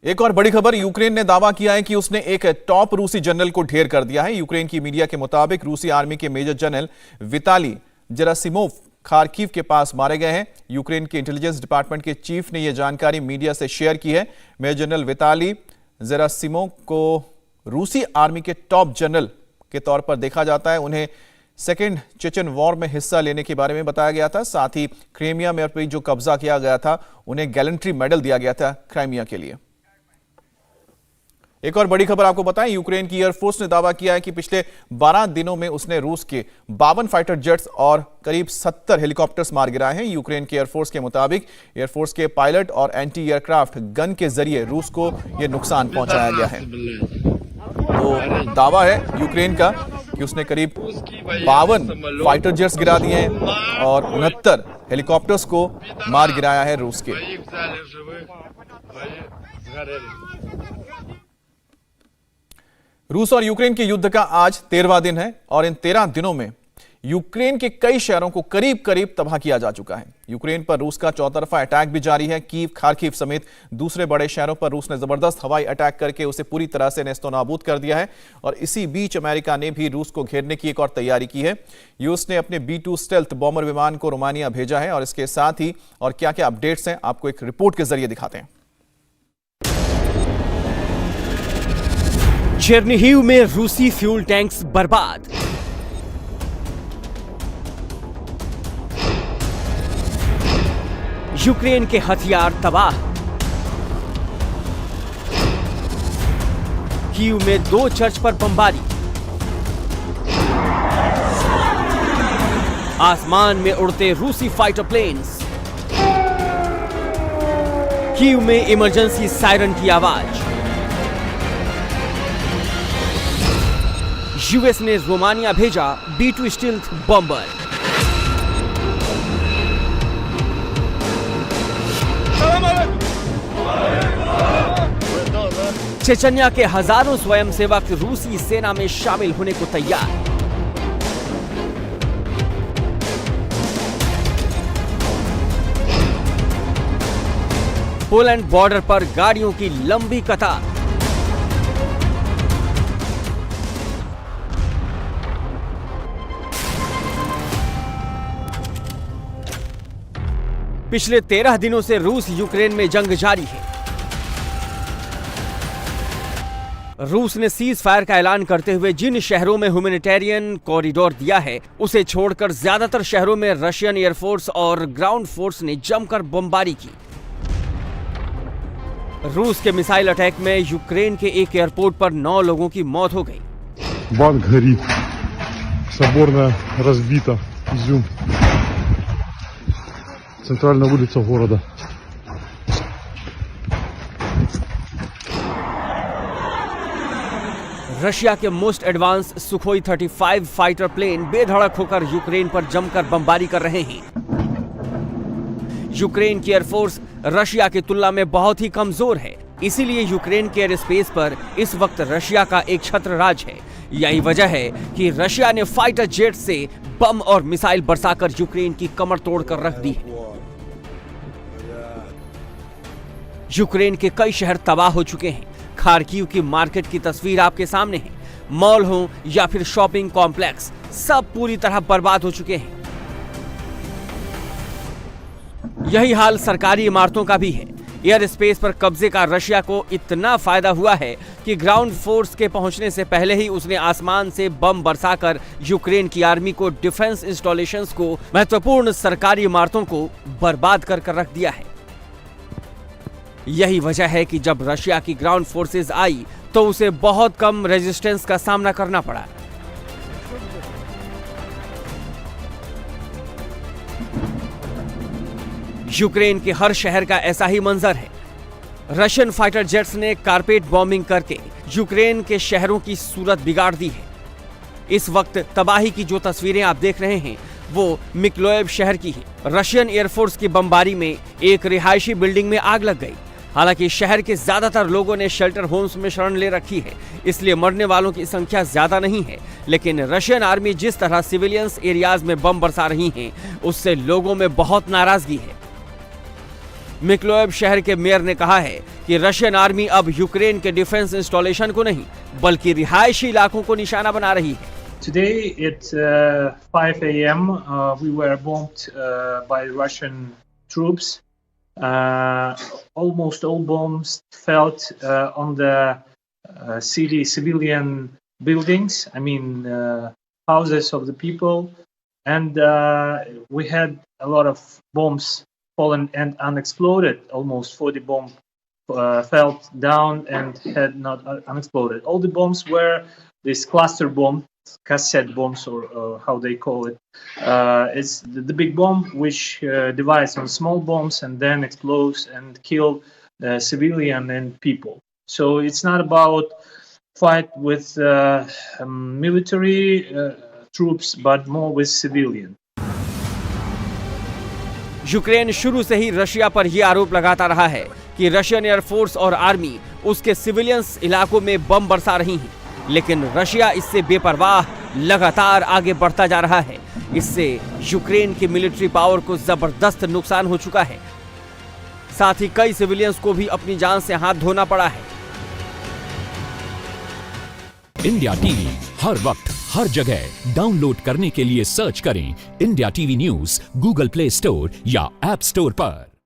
एक और बड़ी खबर, यूक्रेन ने दावा किया है कि उसने एक टॉप रूसी जनरल को ढेर कर दिया है। यूक्रेन की मीडिया के मुताबिक रूसी आर्मी के मेजर जनरल विताली जेरासिमोव खार्किव के पास मारे गए हैं। यूक्रेन के इंटेलिजेंस डिपार्टमेंट के चीफ ने यह जानकारी मीडिया से शेयर की है। मेजर जनरल विताली जेरासिमोव को रूसी आर्मी के टॉप जनरल के तौर पर देखा जाता है। उन्हें सेकेंड चेचन वॉर में हिस्सा लेने के बारे में बताया गया था। साथ ही क्रीमिया में जो कब्जा किया गया था, उन्हें गैलेंट्री मेडल दिया गया था क्राइमिया के लिए। एक और बड़ी खबर आपको बताएं, यूक्रेन की एयरफोर्स ने दावा किया है कि पिछले 12 दिनों में उसने रूस के 52 फाइटर जेट्स और करीब 70 हेलीकॉप्टर्स मार गिराए हैं। यूक्रेन के एयरफोर्स के मुताबिक एयरफोर्स के पायलट और एंटी एयरक्राफ्ट गन के जरिए रूस को यह नुकसान पहुंचाया गया है। तो दावा है यूक्रेन का कि उसने करीब 52 फाइटर जेट्स गिरा दिए हैं और 69 हेलीकॉप्टर्स को मार गिराया है रूस के। रूस और यूक्रेन के युद्ध का आज 13वां दिन है और इन 13 दिनों में यूक्रेन के कई शहरों को करीब करीब तबाह किया जा चुका है। यूक्रेन पर रूस का चौतरफा अटैक भी जारी है। कीव, खार्किव समेत दूसरे बड़े शहरों पर रूस ने जबरदस्त हवाई अटैक करके उसे पूरी तरह से नेस्तनाबूद कर दिया है। और इसी बीच अमेरिका ने भी रूस को घेरने की एक और तैयारी की है। यूएस ने अपने B-2 स्टेल्थ बॉम्बर विमान को रोमानिया भेजा है और इसके साथ ही और क्या क्या अपडेट्स हैं आपको एक रिपोर्ट के जरिए दिखाते हैं। चेर्निहिव में रूसी फ्यूल टैंक्स बर्बाद। यूक्रेन के हथियार तबाह। कीव में 2 चर्च पर बमबारी। आसमान में उड़ते रूसी फाइटर प्लेन्स। कीव में इमरजेंसी सायरन की आवाज। यूएस ने रोमानिया भेजा B-2 स्टील्थ बॉम्बर। चेचन्या के हजारों स्वयंसेवक रूसी सेना में शामिल होने को तैयार। पोलैंड बॉर्डर पर गाड़ियों की लंबी कतार। पिछले 13 दिनों से रूस यूक्रेन में जंग जारी है। रूस ने सीज फायर का ऐलान करते हुए जिन शहरों में ह्यूमैनिटेरियन कॉरिडोर दिया है, उसे छोड़कर ज्यादातर शहरों में रशियन एयरफोर्स और ग्राउंड फोर्स ने जमकर बमबारी की। रूस के मिसाइल अटैक में यूक्रेन के एक एयरपोर्ट पर 9 लोगों की मौत हो गई। Банк горит, соборная разбита, Изюм, центральная улица города. रशिया के most advance Sukhoi 35 fighter plane बेधड़क होकर यूक्रेन पर जमकर बमबारी कर रहे हैं। यूक्रेन की एयरफोर्स रशिया की तुलना में बहुत ही कमजोर है, इसीलिए यूक्रेन के एयर स्पेस पर इस वक्त रशिया का एक छत्र राज है। यही वजह है कि रशिया ने फाइटर जेट से बम और मिसाइल बरसाकर यूक्रेन की कमर तोड़कर रख दी है। यूक्रेन के कई शहर तबाह हो चुके हैं। खार्किव की मार्केट की तस्वीर आपके सामने है। मॉल हो या फिर शॉपिंग कॉम्प्लेक्स, सब पूरी तरह बर्बाद हो चुके हैं। यही हाल सरकारी इमारतों का भी है। एयर स्पेस पर कब्जे का रशिया को इतना फायदा हुआ है कि ग्राउंड फोर्स के पहुंचने से पहले ही उसने आसमान से बम बरसाकर यूक्रेन की आर्मी को, डिफेंस इंस्टॉलेशंस को, महत्वपूर्ण सरकारी इमारतों को बर्बाद कर रख दिया है। यही वजह है कि जब रशिया की ग्राउंड फोर्सेस आई तो उसे बहुत कम रेजिस्टेंस का सामना करना पड़ा। यूक्रेन के हर शहर का ऐसा ही मंजर है। रशियन फाइटर जेट्स ने कारपेट बॉम्बिंग करके यूक्रेन के शहरों की सूरत बिगाड़ दी है। इस वक्त तबाही की जो तस्वीरें आप देख रहे हैं वो मिक्लोएव शहर की है। रशियन एयरफोर्स की बमबारी में एक रिहायशी बिल्डिंग में आग लग गई। हालांकि शहर के ज्यादातर लोगों ने शेल्टर होम्स में शरण ले रखी है, इसलिए मरने वालों की संख्या ज्यादा नहीं है। लेकिन रशियन आर्मी जिस तरह सिविलियंस एरियाज में बम बरसा रही है, उससे लोगों में बहुत नाराजगी है। मिक्लोएव शहर के मेयर ने कहा है कि रशियन आर्मी अब यूक्रेन के डिफेंस इंस्टॉलेशन को नहीं बल्कि रिहायशी इलाकों को निशाना बना रही है। Today at 5 a.m. We were bombed by Russian troops. Almost all bombs fell on the city civilian buildings. I mean houses of the people, and we had a lot of bombs fallen and unexploded. Almost 40 bombs fell down and had not unexploded. All the bombs were this cluster bomb, cassette bombs, or how they call it. It's the big bomb which divides on small bombs and then explodes and kill civilian and people. So it's not about fight with military troops, but more with civilian. Ukraine शुरू से ही Russia पर यह आरोप लगाता रहा है कि Russian air force और आर्मी उसके सिविलियंस इलाकों में बम बरसा रही हैं, लेकिन रशिया इससे बेपरवाह लगातार आगे बढ़ता जा रहा है। इससे यूक्रेन की मिलिट्री पावर को जबरदस्त नुकसान हो चुका है। साथ ही कई सिविलियंस को भी अपनी जान से हाथ धोना पड़ा है। इंडिया टीवी हर वक्त हर जगह डाउनलोड करने के लिए सर्च करें India TV news Google play store या ऐप स्टोर पर।